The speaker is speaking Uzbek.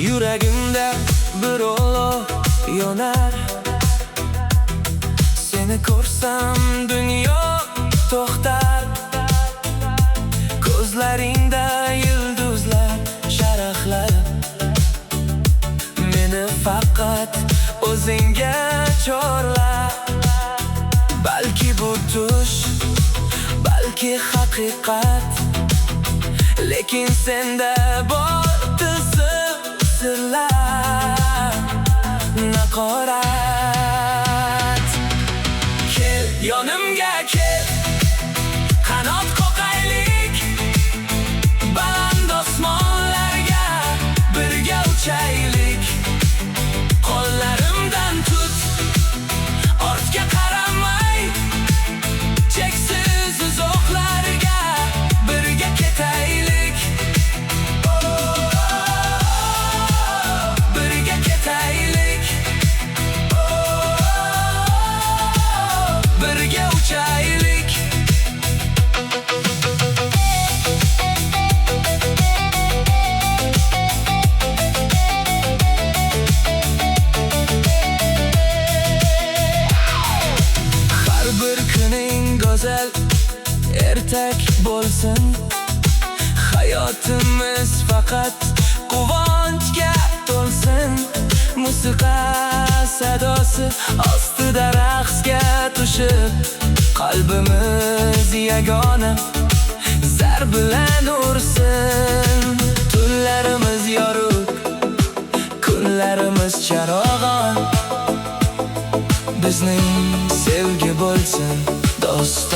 Yuragimda bir olov yonar, seni ko'rsam dunyo to'xtar. Ko'zlaringda yulduzlar sharaqlab, meni faqat o'zingga chorla. Balki bu tush, balki haqiqat, lekin senda bor sirlar, naqorat. Kel, yonimga kel, qanot qoqaylik, baland osmonlarga birga uchaylik. Qo'llarimdan tut, ortga qaramay, cheksiz uzoqlarga birga ketaylik. Go'zal ertak bo'lsin, hayotimiz faqat quvonchga to'lsin. Musiqa sadosi ostida raqsga tushib, qalbimiz yagona zar bilan ursin. Tunlarimiz yorug', kunlarimiz charog'on, bizning sevgi bo'lsin doston.